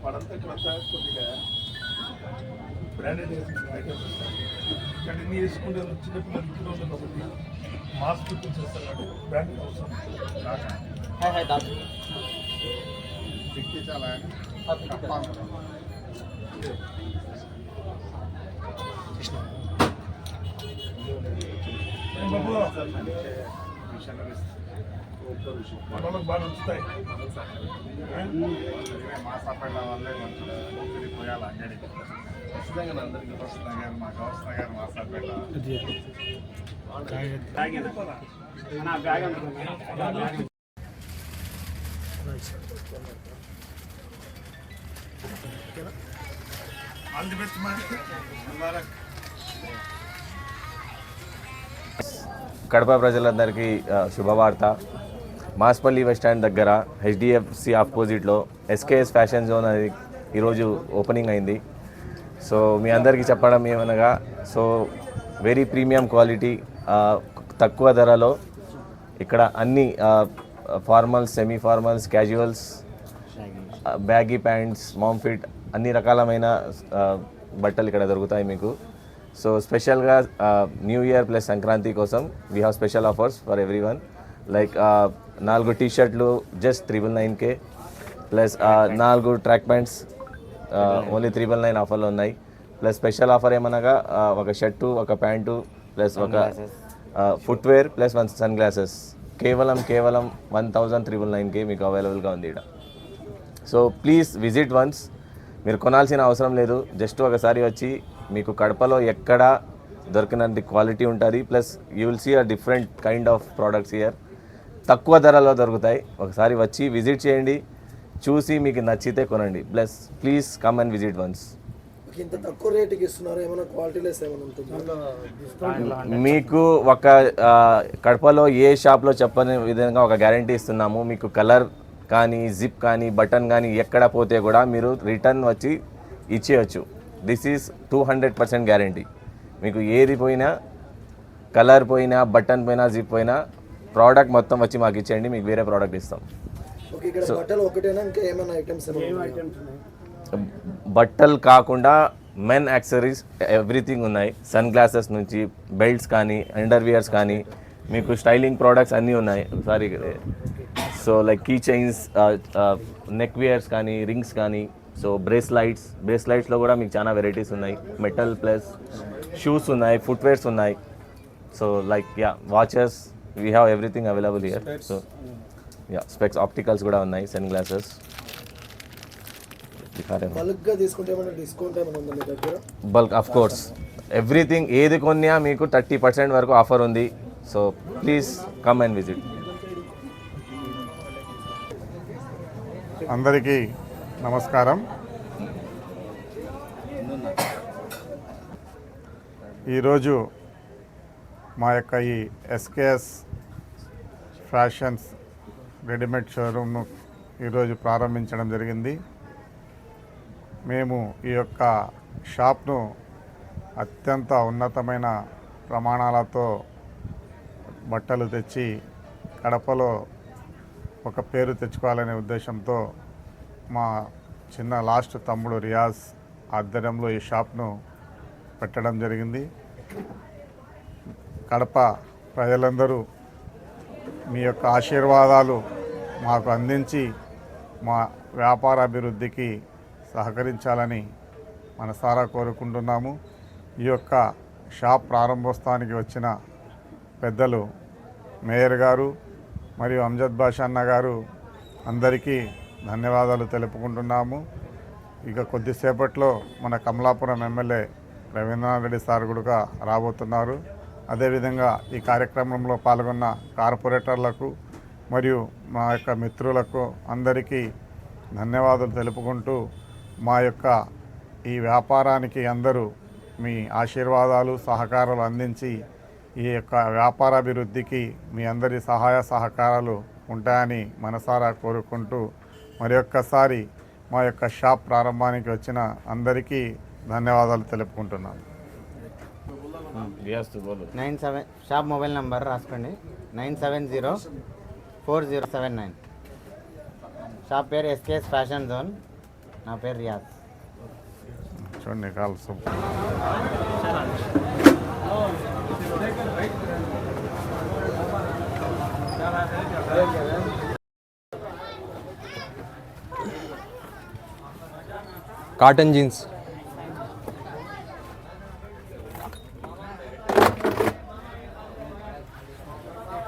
వాడంతా ఇక్కడంతా కొద్దిగా బ్రాండెడ్ ఐటమ్స్ వస్తాయి. ఇక్కడ ఇన్ని వేసుకుంటే చిన్నపిల్లలు ఇంట్లో ఉంటుంది కాబట్టి మాస్క్ చేస్తారు కాబట్టి బ్రాండెడ్ అవసరం. మనకు బాగా నచ్చుతాయి. మాసాపడ్డ వల్లే కొంచెం పోయాలి అంగడి. ఖచ్చితంగా అందరికీ వస్తున్నాయి మా గవర్నర్ గారు మాసాపడ్డ all the best man. Kadapa ప్రజలందరికీ శుభవార్త. మాస్పల్లి బస్ స్టాండ్ దగ్గర హెచ్డిఎఫ్సి ఆపోజిట్లో ఎస్కేఎస్ ఫ్యాషన్ జోన్ అనేది ఈరోజు ఓపెనింగ్ అయింది. సో మీ అందరికీ చెప్పడం ఏమనగా, సో వెరీ ప్రీమియం క్వాలిటీ, తక్కువ ధరలో ఇక్కడ అన్ని formals, semi formals, casuals, baggy pants, mom fit అన్ని రకాలమైన బట్టలు ఇక్కడ దొరుకుతాయి మీకు. సో స్పెషల్గా న్యూ ఇయర్ ప్లస్ సంక్రాంతి కోసం we have special offers for every one. Like 4 టీ-షర్ట్లు just 999K, plus 4 track pants only 999 ఆఫర్లో ఉన్నాయి. ప్లస్ స్పెషల్ ఆఫర్ ఏమనగా ఒక షర్టు, ఒక ప్యాంటు, ప్లస్ ఒక ఫుట్వేర్, ప్లస్ 1 సన్ గ్లాసెస్ కేవలం 1399K మీకు అవైలబుల్గా ఉంది ఇక్కడ. So please visit once. మీరు కొనాల్సిన అవసరం లేదు, జస్ట్ ఒకసారి వచ్చి మీకు కడపలో ఎక్కడ దొరికినంత క్వాలిటీ ఉంటుంది. Plus you will see a different kind of products here. తక్కువ ధరలో దొరుకుతాయి. ఒకసారి వచ్చి విజిట్ చేయండి, చూసి మీకు నచ్చితే కొనండి. Please come and visit once. ఇంత తక్కువ రేటుకి ఇస్తున్నారు, ఏమైనా క్వాలిటీ లెస్ ఏమైనా ఉంటుందా? మీకు ఒక కడపలో ఏ షాప్లో చెప్పని విధంగా ఒక గ్యారంటీ ఇస్తున్నాము. మీకు కలర్ కానీ, జిప్ కానీ, బటన్ కానీ ఎక్కడ పోతే కూడా మీరు రిటర్న్ వచ్చి ఇచ్చేయచ్చు. This is 200% guarantee. మీకు ఏది పోయినా, కలర్ పోయినా, బటన్ పోయినా, జిప్ పోయినా, ప్రోడక్ట్ మొత్తం వచ్చి మాకు ఇచ్చేయండి, మీకు వేరే ప్రోడక్ట్ ఇస్తాం. బట్టలు కాకుండా మెన్ యాక్సెసరీస్ ఎవ్రీథింగ్ ఉన్నాయి. సన్ గ్లాసెస్ నుంచి బెల్ట్స్ కానీ, అండర్వియర్స్ కానీ, మీకు స్టైలింగ్ ప్రోడక్ట్స్ అన్నీ ఉన్నాయి. Sorry, so like key chains, neck wears కానీ, రింగ్స్ కానీ, సో బ్రేస్లైట్స్లో కూడా మీకు చాలా వెరైటీస్ ఉన్నాయి. మెటల్ ప్లస్ షూస్ ఉన్నాయి, ఫుట్వేర్స్ ఉన్నాయి. So like watches, we have everything available here. So specs, opticals కూడా ఉన్నాయి, sunglasses. Bulk of course everything ఏది కొన్నా మీకు 30% వరకు ఆఫర్ ఉంది. So please come and visit. అందరికీ నమస్కారం. ఈరోజు మా యొక్క ఈ ఎస్కేఎస్ ఫ్యాషన్స్ రెడీమేడ్ షోరూమ్ను ఈరోజు ప్రారంభించడం జరిగింది. మేము ఈ యొక్క షాప్ను అత్యంత ఉన్నతమైన ప్రమాణాలతో బట్టలు తెచ్చి కడపలో ఒక పేరు తెచ్చుకోవాలనే ఉద్దేశంతో మా చిన్న లాస్ట్ తమ్ముడు రియాజ్ ఆధ్వర్యంలో ఈ షాప్ను పెట్టడం జరిగింది. కడప ప్రజలందరూ మీ యొక్క ఆశీర్వాదాలు మాకు అందించి మా వ్యాపార అభివృద్ధికి సహకరించాలని మనసారా కోరుకుంటున్నాము. ఈ యొక్క షాప్ ప్రారంభోత్సవానికి వచ్చిన పెద్దలు మేయర్ గారు మరియు అంజద్ బాషా అన్న గారు అందరికీ ధన్యవాదాలు తెలుపుకుంటున్నాము. ఇక కొద్దిసేపట్లో మన కమలాపురం ఎమ్మెల్యే రవీంద్రనాథ్ రెడ్డి సార్ కూడా రాబోతున్నారు. అదేవిధంగా ఈ కార్యక్రమంలో పాల్గొన్న కార్పొరేటర్లకు మరియు మా యొక్క మిత్రులకు అందరికీ ధన్యవాదాలు తెలుపుకుంటూ మా యొక్క ఈ వ్యాపారానికి అందరూ మీ ఆశీర్వాదాలు సహకారాలు అందించి ఈ యొక్క వ్యాపారాభివృద్ధికి మీ అందరి సహాయ సహకారాలు ఉంటాయని మనసారా కోరుకుంటూ మరి ఒక్కసారి మా యొక్క షాప్ ప్రారంభానికి వచ్చిన అందరికీ ధన్యవాదాలు తెలుపుకుంటున్నాను. 97 షాప్ మొబైల్ నంబర్ రాసుకోండి 9704079. షాప్ పేరు ఎస్కేఎస్ ఫ్యాషన్ జోన్. నా పేరు రియాజ్. చూడండి కాల్ సూపర్. కాటన్ జీన్స్,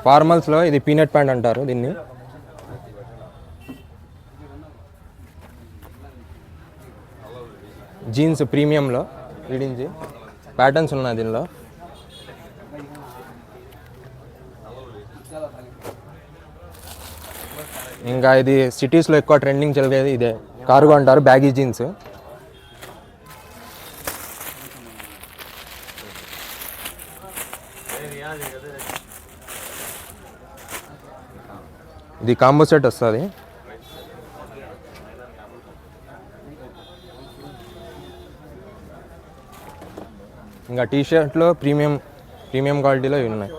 ఫార్మల్స్లో ఇది పీనట్ ప్యాంట్ అంటారు దీన్ని. జీన్స్ ప్రీమియంలో రీడింగ్ ప్యాటర్న్స్ ఉన్నాయి దీనిలో. ఇంకా ఇది సిటీస్లో ఎక్కువ ట్రెండింగ్ చదివేది ఇదే కార్గో అంటారు, బ్యాగీ జీన్స్. ఇది కాంబో సెట్ వస్తుంది. ఇంకా టీషర్ట్లో ప్రీమియం క్వాలిటీలో ఇవి ఉన్నాయి.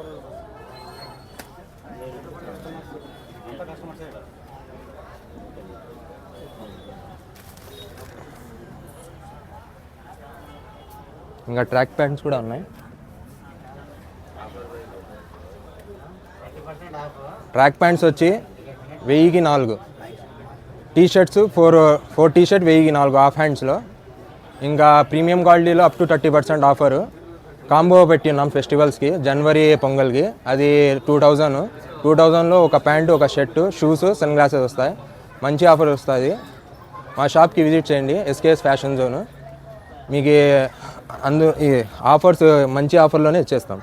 ఇంకా ట్రాక్ ప్యాంట్స్ కూడా ఉన్నాయి. ట్రాక్ ప్యాంట్స్ వచ్చి 1000కి 4. టీషర్ట్స్ 4 టీషర్ట్ 1000కి 4 హాఫ్ హ్యాండ్స్లో. ఇంకా ప్రీమియం క్వాలిటీలో అప్ టు 30% ఆఫరు. కాంబో పెట్టి ఉన్నాం ఫెస్టివల్స్కి, జనవరి పొంగల్కి. అది 2000లో ఒక ప్యాంటు, ఒక షర్టు, షూస్, సన్ గ్లాసెస్ వస్తాయి. మంచి ఆఫర్ వస్తుంది. మా షాప్కి విజిట్ చేయండి, ఎస్కేఎస్ ఫ్యాషన్ జోన్. మీకు ఈ ఆఫర్స్ మంచి ఆఫర్లోనే ఇచ్చేస్తాం.